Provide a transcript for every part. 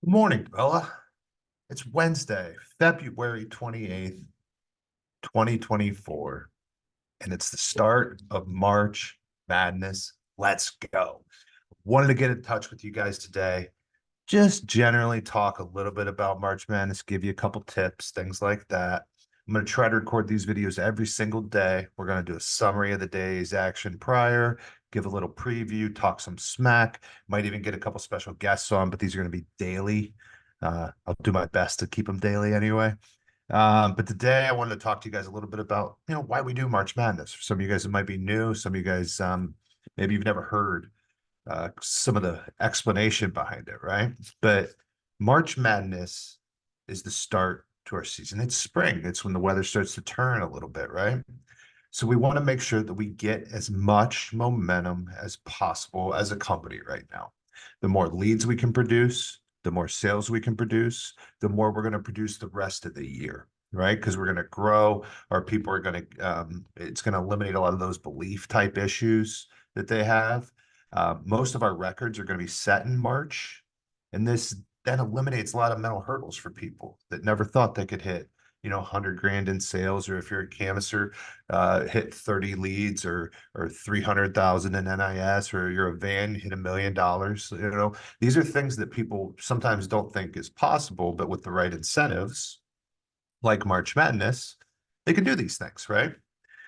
Good morning, Bella. It's Wednesday, February 28th, 2024, and it's the start of March Madness. Let's go. Wanted to get in touch with you guys today. Just generally talk a little bit about March Madness, give you a couple tips, things like that. I'm going to try to record these videos every single day. We're going to do a summary of the day's action prior, give a little preview, talk some smack, might even get a couple special guests on, but these are going to be daily. I'll do my best to keep them daily anyway. But today I wanted to talk to you guys a little bit about, why we do March Madness. For some of you guys, it might be new. Some of you guys, maybe you've never heard some of the explanation behind it, right? But March Madness is the start to our season. It's spring. It's when the weather starts to turn a little bit, right? So we want to make sure that we get as much momentum as possible as a company right now. The more leads we can produce, the more sales we can produce, the more we're going to produce the rest of the year, right? Because we're going to grow. Our people are going to, it's going to eliminate a lot of those belief type issues that they have. Most of our records are going to be set in March, and this then eliminates a lot of mental hurdles for people that never thought they could hit, 100 grand in sales, or if you're a canvasser, hit 30 leads or 300,000 in NIS, or you're a van, hit $1 million. These are things that people sometimes don't think is possible, but with the right incentives, like March Madness, they can do these things, right?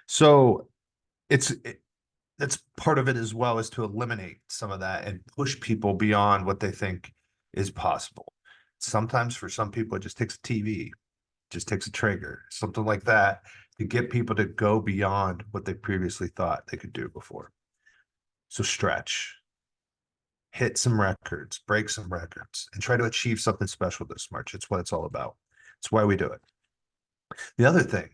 So it's that's part of it as well, is to eliminate some of that and push people beyond what they think is possible. Sometimes for some people, it just takes a TV, just takes a trigger, something like that, to get people to go beyond what they previously thought they could do before. So stretch, hit some records, break some records, and try to achieve something special this March. It's what it's all about. It's why we do it. The other thing,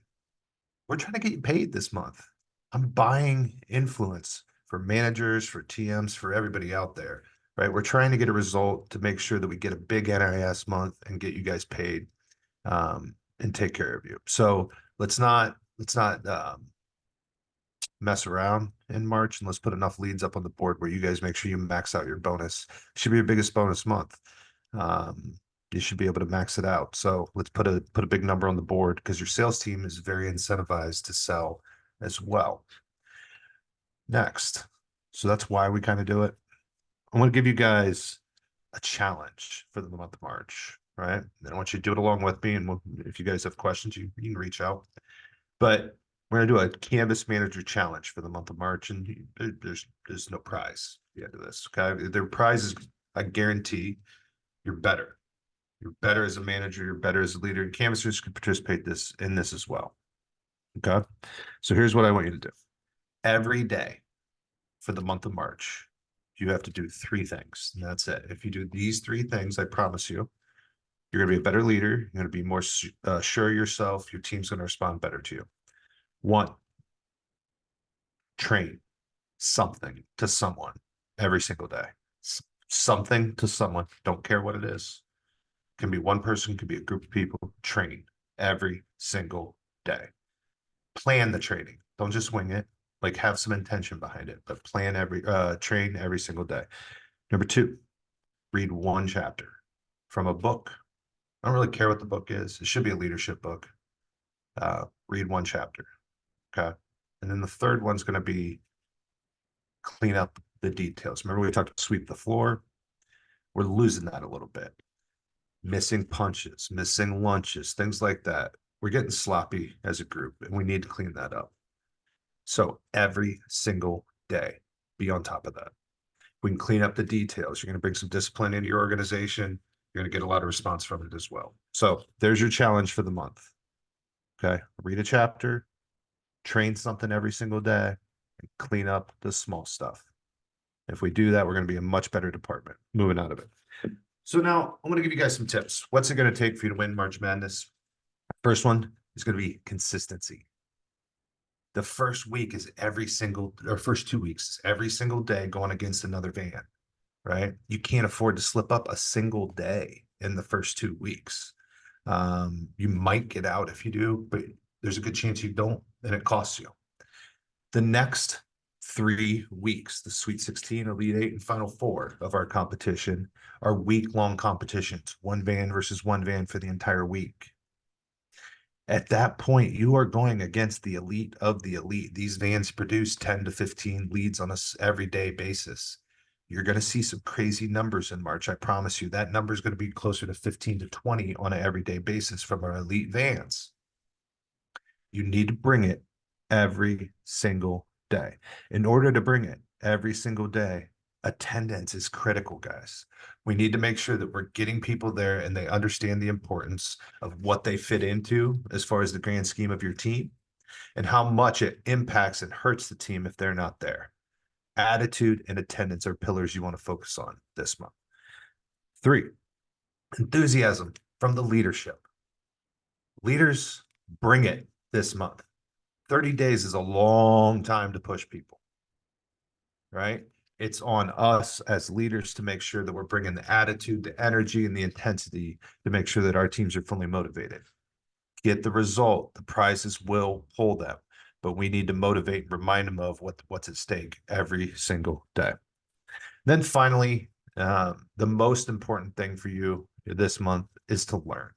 we're trying to get you paid this month. I'm buying influence for managers, for TMs, for everybody out there, right? We're trying to get a result to make sure that we get a big NIS month and get you guys paid, and take care of you. So let's not mess around in March, and let's put enough leads up on the board where you guys make sure you max out your bonus. It should be your biggest bonus month. You should be able to max it out. So let's put a big number on the board, because your sales team is very incentivized to sell as well. Next, so that's why we kind of do it. I want to give you guys a challenge for the month of March, right? And I want you to do it along with me. And if you guys have questions, you can reach out. But we're going to do a Canvas Manager Challenge for the month of March, and there's no prize at the end of this. Okay, the prize is, I guarantee, you're better. You're better as a manager. You're better as a leader. And canvassers can participate in this as well. Okay, so here's what I want you to do. Every day for the month of March, you have to do 3 things, and that's it. If you do these 3 things, I promise you, you're going to be a better leader. You're going to be more sure of yourself. Your team's going to respond better to you. 1, train something to someone every single day. Something to someone. Don't care what it is. Can be one person, can be a group of people. Train every single day. Plan the training. Don't just wing it. Like, have some intention behind it, but train every single day. Number 2, read 1 chapter from a book. I don't really care what the book is. It should be a leadership book. Read 1 chapter. Okay. And then the third one's going to be clean up the details. Remember, we talked about sweep the floor? We're losing that a little bit. Missing punches, missing lunches, things like that. We're getting sloppy as a group, and we need to clean that up. So every single day, be on top of that. We can clean up the details. You're going to bring some discipline into your organization. You're going to get a lot of response from it as well. So there's your challenge for the month. Okay. Read a chapter, train something every single day, and clean up the small stuff. If we do that, we're going to be a much better department moving out of it. So now I'm going to give you guys some tips. What's it going to take for you to win March Madness? First one is going to be consistency. The first week is first 2 weeks is every single day going against another van, right? You can't afford to slip up a single day in the first 2 weeks. You might get out if you do, but there's a good chance you don't, and it costs you. The next 3 weeks. The Sweet 16, Elite Eight, and Final Four of our competition are week-long competitions, one van versus one van for the entire week. At that point, you are going against the elite of the elite. These vans produce 10 to 15 leads on a everyday basis. You're going to see some crazy numbers in March. I promise you that number is going to be closer to 15 to 20 on an everyday basis from our elite vans. You need to bring it every single day. In order to bring it every single day, attendance is critical, guys. We need to make sure that we're getting people there and they understand the importance of what they fit into as far as the grand scheme of your team and how much it impacts and hurts the team if they're not there. Attitude and attendance are pillars you want to focus on this month. 3, enthusiasm from the leadership. Leaders, bring it this month. 30 days is a long time to push people, right? It's on us as leaders to make sure that we're bringing the attitude, the energy, and the intensity to make sure that our teams are fully motivated. Get the result. The prizes will pull them, but we need to motivate and remind them of what's at stake every single day. Then finally, the most important thing for you this month is to learn.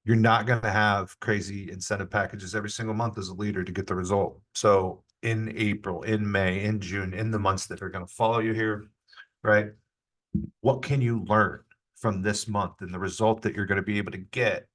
You're not going to have crazy incentive packages every single month as a leader to get the result. So in April, in May, in June, in the months that are going to follow you here, right? What can you learn from this month and the result that you're going to be able to get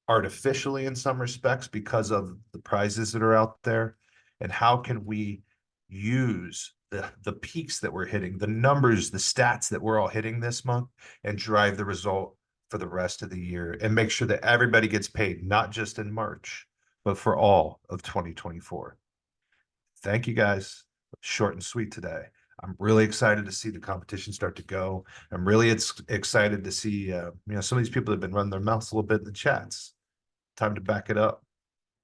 artificially in some respects because of the prizes that are out there? And how can we use the peaks that we're hitting, the numbers, the stats that we're all hitting this month and drive the result for the rest of the year and make sure that everybody gets paid, not just in March, but for all of 2024. Thank you guys. Short and sweet today. I'm really excited to see the competition start to go. I'm really excited to see, some of these people have been running their mouths a little bit in the chats. Time to back it up.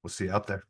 We'll see you out there.